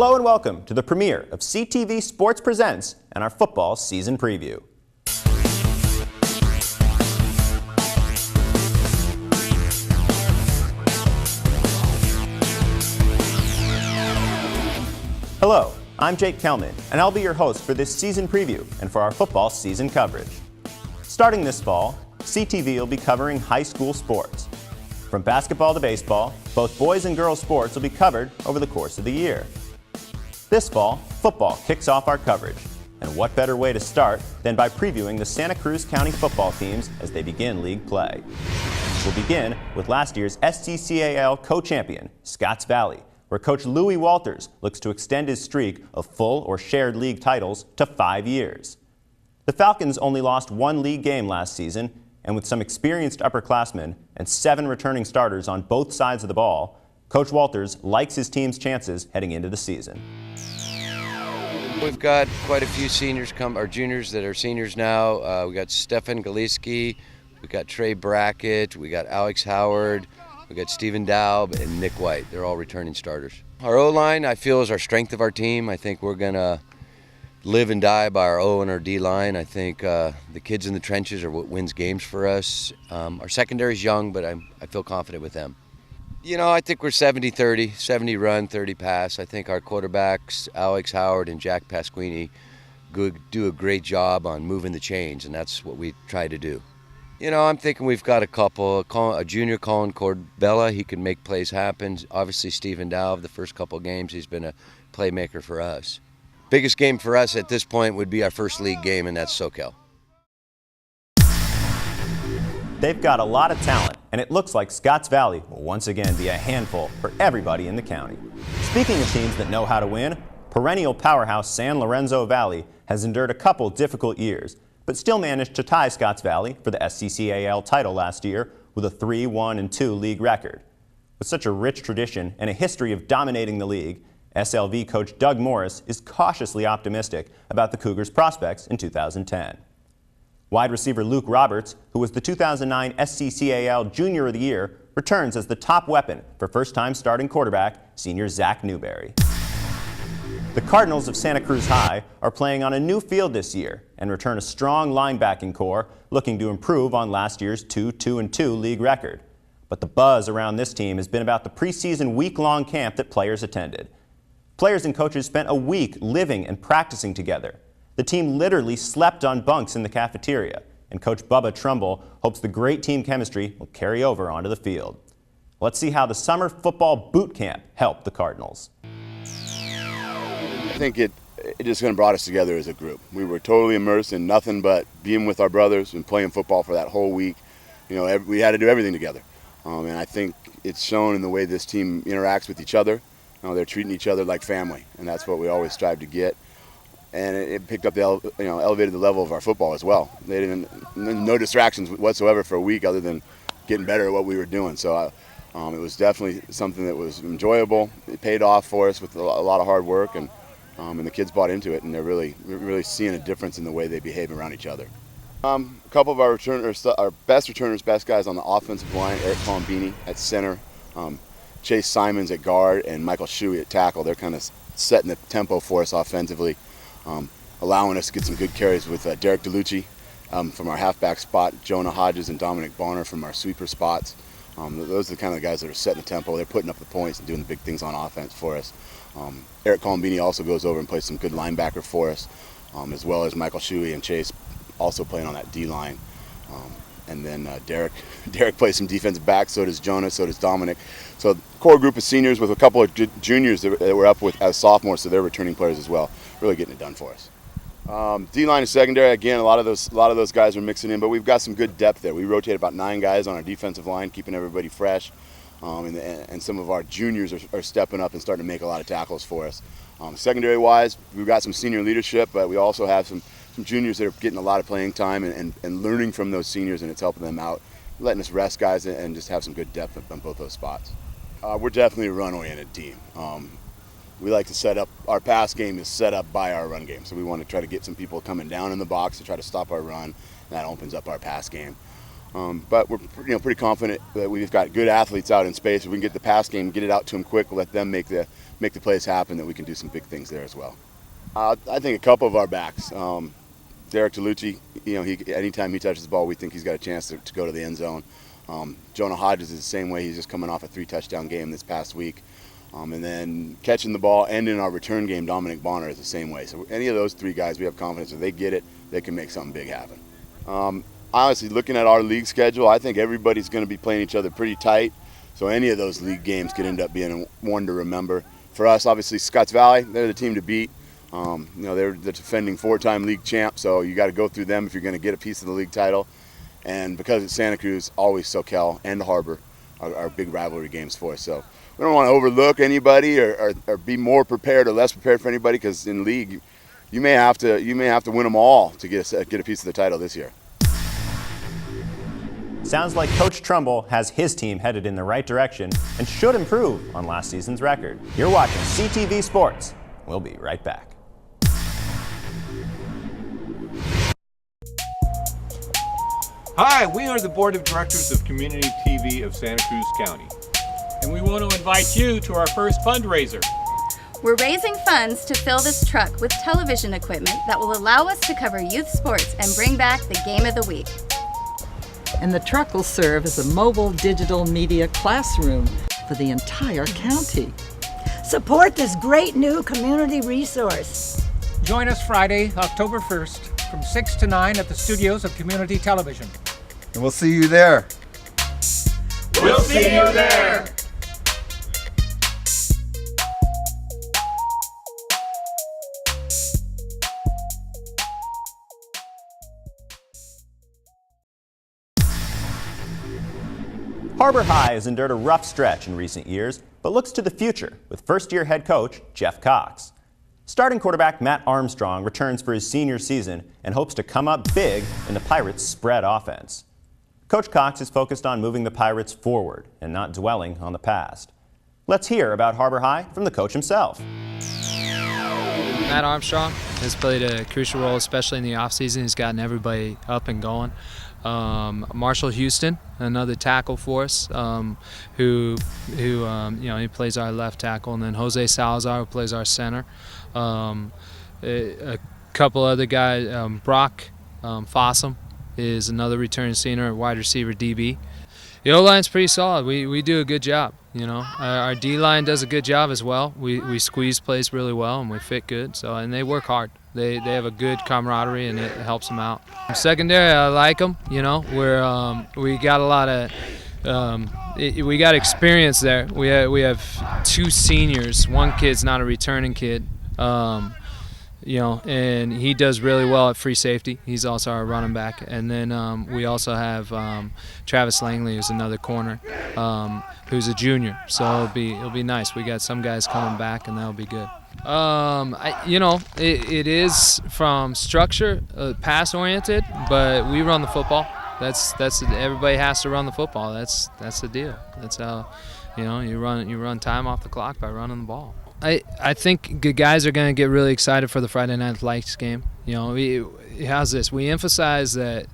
Hello and welcome to the premiere of CTV Sports Presents and our football season preview. Hello, I'm Jake Kelman, and I'll be your host for this season preview and for our football season coverage. Starting this fall, CTV will be covering high school sports. From basketball to baseball, both boys and girls sports will be covered over the course of the year. This fall, football kicks off our coverage, and what better way to start than by previewing the Santa Cruz County football teams as they begin league play. We'll begin with last year's SCCAL co-champion, Scotts Valley, where Coach Louis Walters looks to extend his streak of full or shared league titles to 5 years. The Falcons only lost one league game last season, and with some experienced upperclassmen and 7 returning starters on both sides of the ball, Coach Walters likes his team's chances heading into the season. We've got quite a few seniors or juniors that are seniors now. We got Stefan Galiski, we got Trey Brackett, we got Alex Howard, we got Stephen Daub, and Nick White. They're all returning starters. Our O-line, I feel, is our strength of our team. I think we're going to live and die by our O and our D-line. I think the kids in the trenches are what wins games for us. Our secondary is young, but I feel confident with them. You know, I think we're 70-30, 70 run, 30 pass. I think our quarterbacks, Alex Howard and Jack Pasquini, do a great job on moving the chains, and that's what we try to do. You know, I'm thinking we've got a junior, Colin Corbella. He can make plays happen. Obviously, Stephen Daub, the first couple games, he's been a playmaker for us. Biggest game for us at this point would be our first league game, and that's SoCal. They've got a lot of talent, and it looks like Scotts Valley will once again be a handful for everybody in the county. Speaking of teams that know how to win, perennial powerhouse San Lorenzo Valley has endured a couple difficult years, but still managed to tie Scotts Valley for the SCCAL title last year with a 3-1-2 league record. With such a rich tradition and a history of dominating the league, SLV coach Doug Morris is cautiously optimistic about the Cougars' prospects in 2010. Wide receiver Luke Roberts, who was the 2009 SCCAL Junior of the Year, returns as the top weapon for first-time starting quarterback, senior Zach Newberry. The Cardinals of Santa Cruz High are playing on a new field this year and return a strong linebacking core looking to improve on last year's 2-2-2 league record. But the buzz around this team has been about the preseason week-long camp that players attended. Players and coaches spent a week living and practicing together. The team literally slept on bunks in the cafeteria, and Coach Bubba Trumbull hopes the great team chemistry will carry over onto the field. Let's see how the summer football boot camp helped the Cardinals. I think it just kind of brought us together as a group. We were totally immersed in nothing but being with our brothers and playing football for that whole week. You know, we had to do everything together, and I think it's shown in the way this team interacts with each other. You know, they're treating each other like family, and that's what we always strive to get. And it picked up elevated the level of our football as well. No distractions whatsoever for a week other than getting better at what we were doing. So it was definitely something that was enjoyable. It paid off for us with a lot of hard work, and the kids bought into it, and they're really seeing a difference in the way they behave around each other. A couple of our best returners, best guys on the offensive line, Eric Colombini at center, Chase Simons at guard, and Michael Shuey at tackle. They're kind of setting the tempo for us offensively. Allowing us to get some good carries with Derek DeLucci from our halfback spot, Jonah Hodges and Dominic Barner from our sweeper spots. Those are the kind of guys that are setting the tempo. They're putting up the points and doing the big things on offense for us. Eric Colombini also goes over and plays some good linebacker for us, as well as Michael Shuey and Chase also playing on that D-line. And then Derek plays some defensive back, so does Jonah, so does Dominic. So core group of seniors with a couple of juniors that we're up with as sophomores, so they're returning players as well. Really getting it done for us. D-line and secondary, again, a lot of those guys are mixing in, but we've got some good depth there. We rotate about 9 guys on our defensive line, keeping everybody fresh. And some of our juniors are stepping up and starting to make a lot of tackles for us. Secondary-wise, we've got some senior leadership, but we also have some juniors that are getting a lot of playing time and learning from those seniors, and it's helping them out, letting us rest guys and just have some good depth on both those spots. We're definitely a run-oriented team. We like to set up, our pass game is set up by our run game, so we want to try to get some people coming down in the box to try to stop our run, and that opens up our pass game. But we're pretty confident that we've got good athletes out in space. If we can get the pass game, get it out to them quick, let them make the plays happen, that we can do some big things there as well. I think a couple of our backs, Derek Tolucci, anytime he touches the ball, we think he's got a chance to go to the end zone. Jonah Hodges is the same way. He's just coming off a 3-touchdown game this past week. And then catching the ball and in our return game, Dominic Bonner is the same way. So any of those three guys, we have confidence if they get it, they can make something big happen. Honestly, looking at our league schedule, I think everybody's going to be playing each other pretty tight. So any of those league games could end up being one to remember. For us, obviously, Scotts Valley, they're the team to beat. They're the defending 4-time league champ, so you got to go through them if you're going to get a piece of the league title. And because it's Santa Cruz, always SoCal and the Harbor are big rivalry games for us. So we don't want to overlook anybody or be more prepared or less prepared for anybody, because in league, you may have to win them all to get a piece of the title this year. Sounds like Coach Trumbull has his team headed in the right direction and should improve on last season's record. You're watching CTV Sports. We'll be right back. Hi, we are the Board of Directors of Community TV of Santa Cruz County. And we want to invite you to our first fundraiser. We're raising funds to fill this truck with television equipment that will allow us to cover youth sports and bring back the game of the week. And the truck will serve as a mobile digital media classroom for the entire county. Support this great new community resource. Join us Friday, October 1st from 6 to 9 at the studios of Community Television. And we'll see you there. We'll see you there! Harbor High has endured a rough stretch in recent years, but looks to the future with first-year head coach Jeff Cox. Starting quarterback Matt Armstrong returns for his senior season and hopes to come up big in the Pirates' spread offense. Coach Cox is focused on moving the Pirates forward and not dwelling on the past. Let's hear about Harbor High from the coach himself. Matt Armstrong has played a crucial role, especially in the offseason. He's gotten everybody up and going. Marshall Houston, another tackle for us, who he plays our left tackle, and then Jose Salazar, who plays our center. A couple other guys, Brock Fossum is another returning senior, wide receiver DB. The O-line's pretty solid. We do a good job. Our D-line does a good job as well. We squeeze plays really well, and we fit good. And they work hard. They have a good camaraderie, and it helps them out. Secondary, I like them. We got a lot of we got experience there. We have two seniors. One kid's not a returning kid. And he does really well at free safety. He's also our running back. And then we also have Travis Langley, who's another corner, who's a junior. So it'll be nice. We got some guys coming back, and that'll be good. It is from structure, pass oriented, but we run the football. That's everybody has to run the football. That's the deal. That's how you run time off the clock by running the ball. I think good guys are going to get really excited for the Friday Night Lights game. How's this? We emphasize that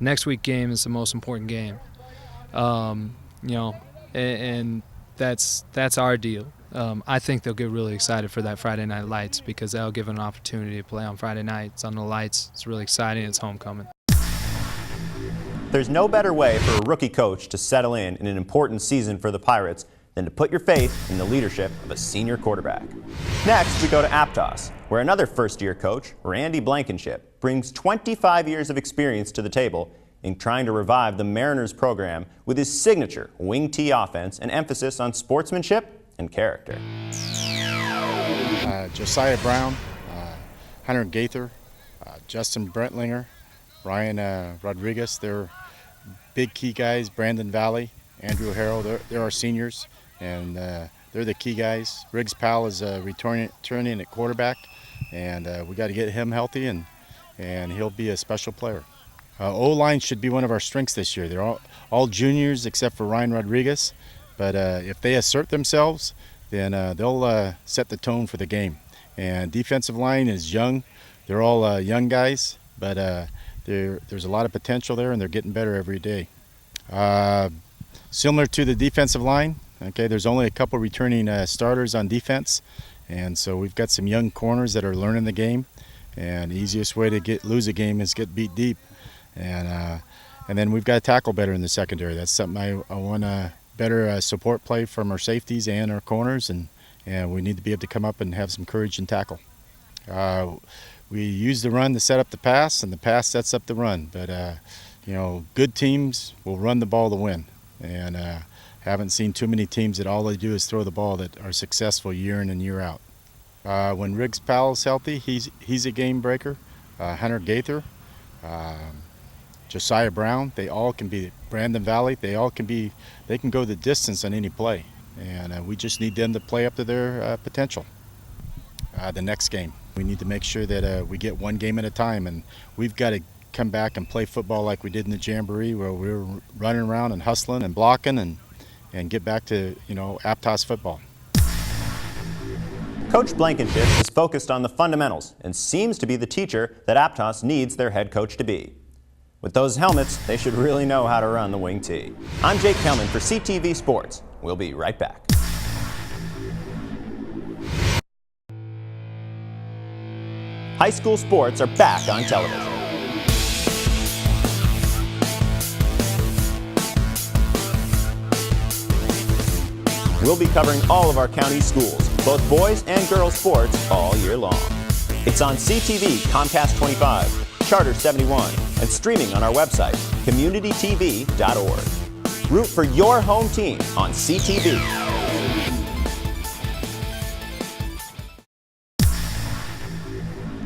next week game is the most important game. And that's our deal. I think they'll get really excited for that Friday Night Lights because that'll give them an opportunity to play on Friday nights on the lights. It's really exciting. It's homecoming. There's no better way for a rookie coach to settle in an important season for the Pirates than to put your faith in the leadership of a senior quarterback. Next, we go to Aptos, where another first-year coach, Randy Blankenship, brings 25 years of experience to the table in trying to revive the Mariners program with his signature wing tee offense and emphasis on sportsmanship and character. Josiah Brown, Hunter Gaither, Justin Brentlinger, Ryan Rodriguez, they're big key guys. Brandon Valley, Andrew Harrell, they're our seniors, and they're the key guys. Riggs Powell is returning at quarterback, and we got to get him healthy, and he'll be a special player. O-line should be one of our strengths this year. They're all juniors except for Ryan Rodriguez, but if they assert themselves, then they'll set the tone for the game. And defensive line is young. They're all young guys, but there's a lot of potential there, and they're getting better every day. Similar to the defensive line, okay, there's only a couple returning starters on defense, and so we've got some young corners that are learning the game, and the easiest way to lose a game is get beat deep, and then we've got to tackle better in the secondary. That's something I want to better support play from our safeties and our corners, and we need to be able to come up and have some courage and tackle. We use the run to set up the pass, and the pass sets up the run, but good teams will run the ball to win, and haven't seen too many teams that all they do is throw the ball that are successful year in and year out. When Riggs Powell's healthy, he's a game breaker. Hunter Gaither, Josiah Brown, they all can be. Brandon Valley, they can go the distance on any play, and we just need them to play up to their potential. The next game, we need to make sure that we get one game at a time, and we've got to come back and play football like we did in the Jamboree, where we were running around and hustling and blocking, and get back to Aptos football. Coach Blankenship is focused on the fundamentals and seems to be the teacher that Aptos needs their head coach to be. With those helmets, they should really know how to run the wing tee. I'm Jake Kelman for CTV Sports. We'll be right back. High school sports are back on television. We'll be covering all of our county schools, both boys and girls sports, all year long. It's on CTV, Comcast 25, Charter 71, and streaming on our website, communitytv.org. Root for your home team on CTV.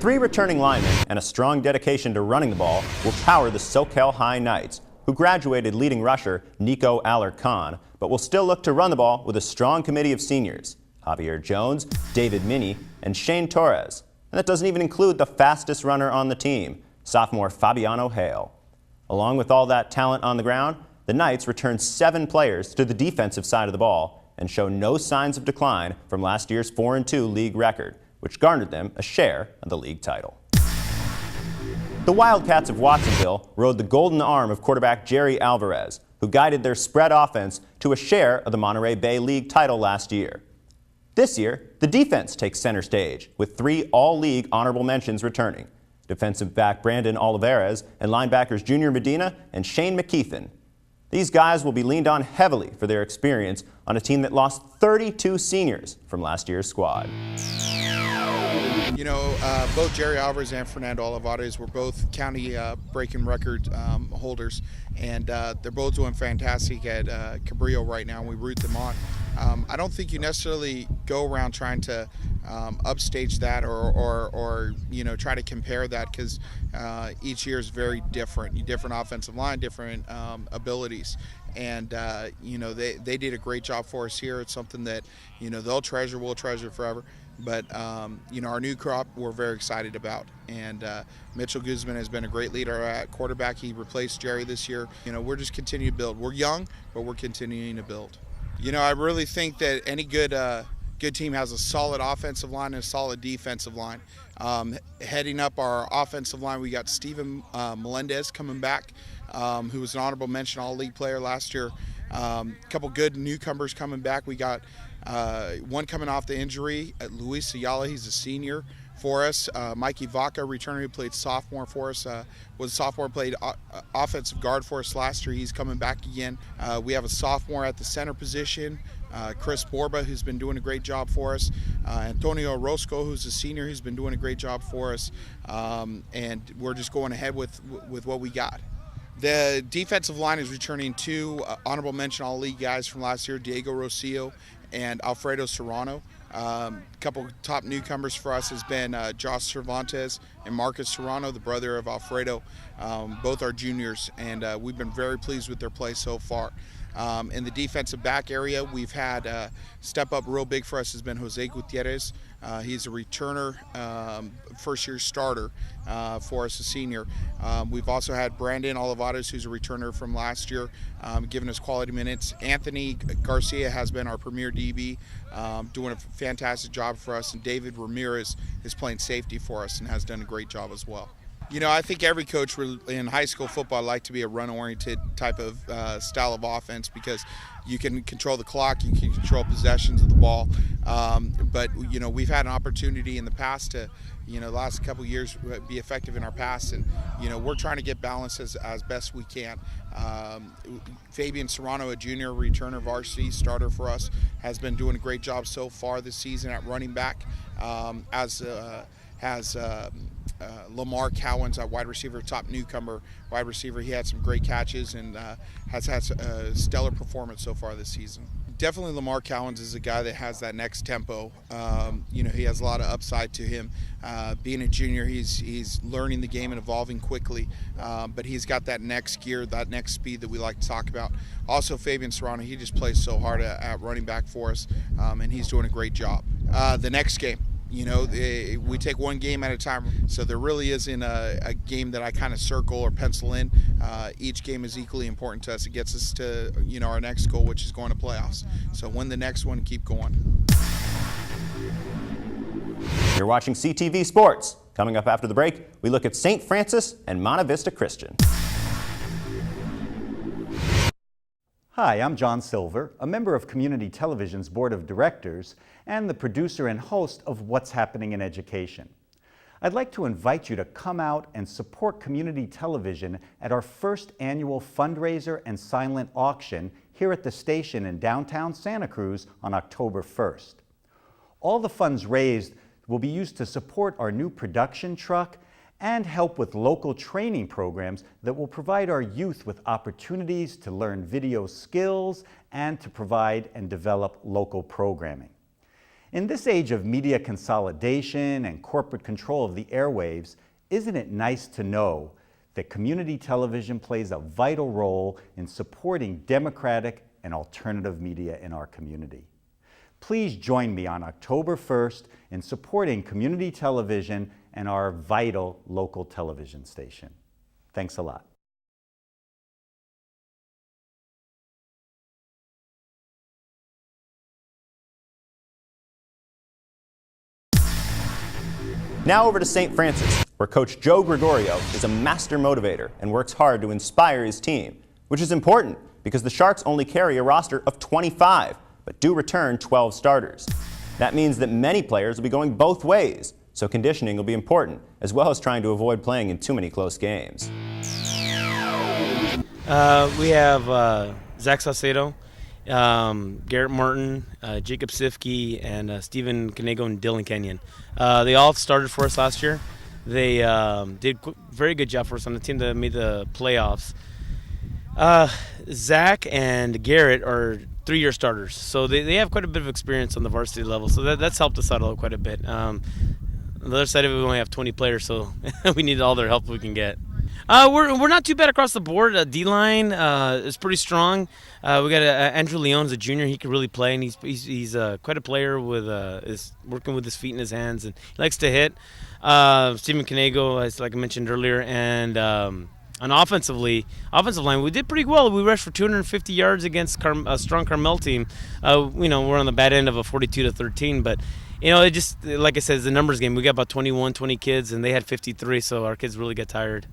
Three returning linemen and a strong dedication to running the ball will power the Soquel High Knights, who graduated leading rusher Nico Aller-Khan, but will still look to run the ball with a strong committee of seniors, Javier Jones, David Minnie, and Shane Torres. And that doesn't even include the fastest runner on the team, sophomore Fabiano Hale. Along with all that talent on the ground, the Knights return 7 players to the defensive side of the ball and show no signs of decline from last year's 4-2 league record, which garnered them a share of the league title. The Wildcats of Watsonville rode the golden arm of quarterback Jerry Alvarez, who guided their spread offense to a share of the Monterey Bay League title last year. This year, the defense takes center stage, with 3 all-league honorable mentions returning: defensive back Brandon Olivares and linebackers Junior Medina and Shane McKeithen. These guys will be leaned on heavily for their experience on a team that lost 32 seniors from last year's squad. Both Jerry Alvarez and Fernando Olivares were both county breaking record holders, and they're both doing fantastic at Cabrillo right now, and we root them on. I don't think you necessarily go around trying to upstage that or try to compare that, because each year is very different. Different offensive line, different abilities. And they did a great job for us here. It's something that we'll treasure forever. But our new crop we're very excited about, and Mitchell Guzman has been a great leader at quarterback. He replaced Jerry this year. We're just continuing to build. We're young, but we're continuing to build. I really think that any good team has a solid offensive line and a solid defensive line. Heading up our offensive line, we got Steven Melendez coming back, who was an honorable mention All-League player last year. A couple good newcomers coming back. We got one coming off the injury, Luis Ayala. He's a senior for us. Mikey Vaca, returner, who played sophomore for us, was a sophomore, played offensive guard for us last year. He's coming back again. We have a sophomore at the center position, Chris Borba, who's been doing a great job for us. Antonio Orozco, who's a senior, who's been doing a great job for us. And we're just going ahead with what we got. The defensive line is returning 2 honorable mention All-League guys from last year, Diego Rosillo and Alfredo Serrano. A couple top newcomers for us has been Josh Cervantes and Marcus Serrano, the brother of Alfredo. Both are juniors, and we've been very pleased with their play so far. In the defensive back area, we've had step up real big for us has been Jose Gutierrez. He's a returner, first-year starter for us, a senior. We've also had Brandon Olivares, who's a returner from last year, giving us quality minutes. Anthony Garcia has been our premier DB, doing a fantastic job for us. And David Ramirez is playing safety for us and has done a great job as well. I think every coach in high school football like to be a run-oriented type of style of offense because you can control the clock, you can control possessions of the ball. But we've had an opportunity in the past to, the last couple of years, be effective in our pass, and we're trying to get balance as best we can. Fabian Serrano, a junior returner varsity starter for us, has been doing a great job so far this season at running back. Has Lamar Cowens, a wide receiver, top newcomer wide receiver. He had some great catches and has had a stellar performance so far this season. Definitely Lamar Cowens is a guy that has that next tempo. He has a lot of upside to him. Being a junior, he's learning the game and evolving quickly, but he's got that next gear, that next speed that we like to talk about. Also, Fabian Serrano, he just plays so hard at running back for us, and he's doing a great job. The next game. We take one game at a time, so there really isn't a game that I kind of circle or pencil in. Each game is equally important to us. It gets us to our next goal, which is going to playoffs. So win the next one and keep going. You're watching CTV Sports. Coming up after the break, we look at St. Francis and Monte Vista Christian. Hi, I'm John Silver, a member of Community Television's Board of Directors and the producer and host of What's Happening in Education. I'd like to invite you to come out and support community television at our first annual fundraiser and silent auction here at the station in downtown Santa Cruz on October 1st. All the funds raised will be used to support our new production truck and help with local training programs that will provide our youth with opportunities to learn video skills and to provide and develop local programming. In this age of media consolidation and corporate control of the airwaves, isn't it nice to know that community television plays a vital role in supporting democratic and alternative media in our community? Please join me on October 1st in supporting community television and our vital local television station. Thanks a lot. Now over to St. Francis, where Coach Joe Gregorio is a master motivator and works hard to inspire his team, which is important because the Sharks only carry a roster of 25, but do return 12 starters. That means that many players will be going both ways, so conditioning will be important, as well as trying to avoid playing in too many close games. We have Zach Saucedo, Garrett Martin, Jacob Sifke, and Stephen Canego and Dylan Kenyon. They all started for us last year. They did a very good job for us on the team that made the playoffs. Zach and Garrett are 3-year starters, so they have quite a bit of experience on the varsity level, so that's helped us out quite a bit. On the other side of it, we only have 20 players, so we need all their help we can get. We're not too bad across the board. D-line is pretty strong. We got Andrew Leon as a junior. He can really play, and he's quite a player with is working with his feet and his hands, and he likes to hit. Stephen Canego, as like I mentioned earlier, and on offensive line, we did pretty well. We rushed for 250 yards against a strong Carmel team. We're on the bad end of a 42-13, but it just, like I said, it's a numbers game. We got about 20 kids, and they had 53, so our kids really get tired.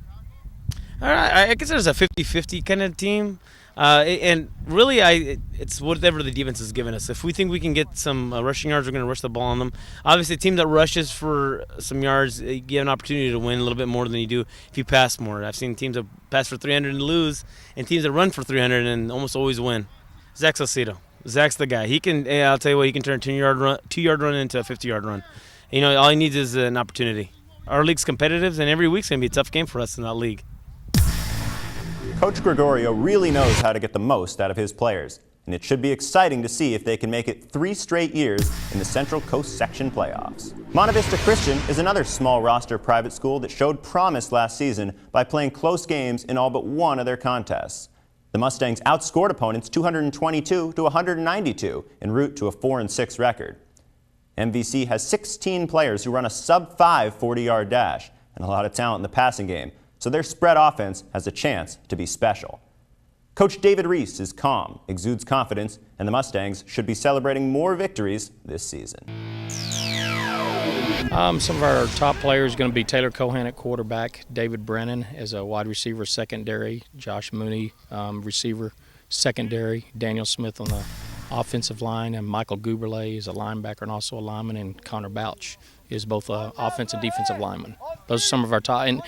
All right, I guess there's a 50-50 kind of team. And really, it's whatever the defense has given us. If we think we can get some rushing yards, we're going to rush the ball on them. Obviously, a team that rushes for some yards, you get an opportunity to win a little bit more than you do if you pass more. I've seen teams that pass for 300 and lose, and teams that run for 300 and almost always win. Zach Saucedo. Zach's the guy. He can. I'll tell you what. He can turn a 2-yard run into a 50-yard run. All he needs is an opportunity. Our league's competitive, and every week's going to be a tough game for us in that league. Coach Gregorio really knows how to get the most out of his players, and it should be exciting to see if they can make it 3 straight years in the Central Coast Section playoffs. Monte Vista Christian is another small roster private school that showed promise last season by playing close games in all but one of their contests. The Mustangs outscored opponents 222-192 en route to a 4-6 record. MVC has 16 players who run a sub-5 40-yard dash and a lot of talent in the passing game, so their spread offense has a chance to be special. Coach David Reese is calm, exudes confidence, and the Mustangs should be celebrating more victories this season. Some of our top players are going to be Taylor Cohan at quarterback, David Brennan as a wide receiver secondary, Josh Mooney receiver secondary, Daniel Smith on the offensive line, and Michael Guberle is a linebacker and also a lineman, and Connor Bouch is both offensive and defensive lineman. Those are some of our top, and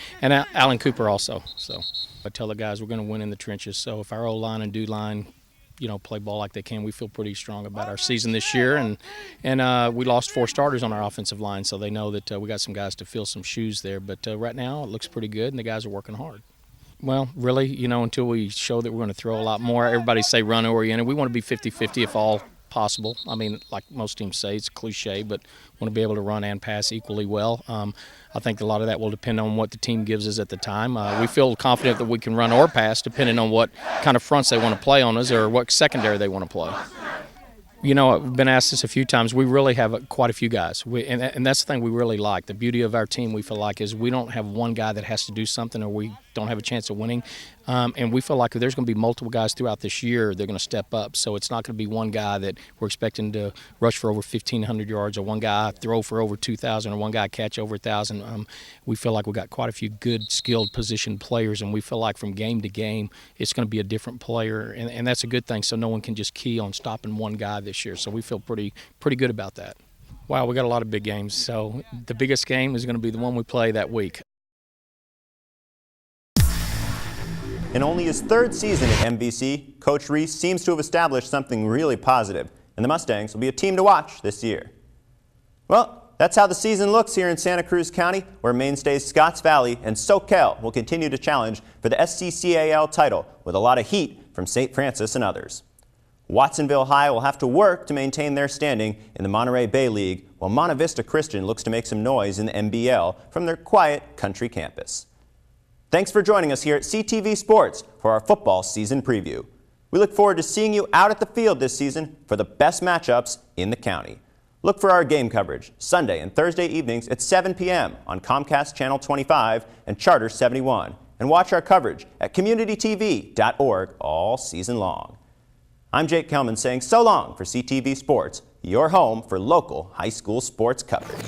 Alan Cooper also. So I tell the guys we're going to win in the trenches. So if our O-line and D-line, play ball like they can, we feel pretty strong about our season this year. And we lost 4 starters on our offensive line, so they know that we got some guys to fill some shoes there. But right now it looks pretty good, and the guys are working hard. Well, really, until we show that we're going to throw a lot more, everybody say run-oriented. We want to be 50-50 if all possible. I mean, like most teams say, it's cliche, but want to be able to run and pass equally well. I think a lot of that will depend on what the team gives us at the time. We feel confident that we can run or pass depending on what kind of fronts they want to play on us or what secondary they want to play. I've been asked this a few times. We really have quite a few guys, and that's the thing we really like. The beauty of our team, we feel like, is we don't have one guy that has to do something or we don't have a chance of winning. And we feel like if there's going to be multiple guys throughout this year, they're going to step up. So it's not going to be one guy that we're expecting to rush for over 1,500 yards or one guy throw for over 2,000 or one guy catch over 1,000. We feel like we've got quite a few good, skilled position players, and we feel like from game to game it's going to be a different player, and that's a good thing, so no one can just key on stopping one guy this year. So we feel pretty good about that. Wow, we got a lot of big games. So the biggest game is going to be the one we play that week. In only his 3rd season at MVC, Coach Reese seems to have established something really positive, and the Mustangs will be a team to watch this year. Well, that's how the season looks here in Santa Cruz County, where mainstays Scotts Valley and Soquel will continue to challenge for the SCCAL title with a lot of heat from St. Francis and others. Watsonville High will have to work to maintain their standing in the Monterey Bay League, while Monte Vista Christian looks to make some noise in the MBL from their quiet country campus. Thanks for joining us here at CTV Sports for our football season preview. We look forward to seeing you out at the field this season for the best matchups in the county. Look for our game coverage Sunday and Thursday evenings at 7 p.m. on Comcast Channel 25 and Charter 71, and watch our coverage at communitytv.org all season long. I'm Jake Kelman saying so long for CTV Sports, your home for local high school sports coverage.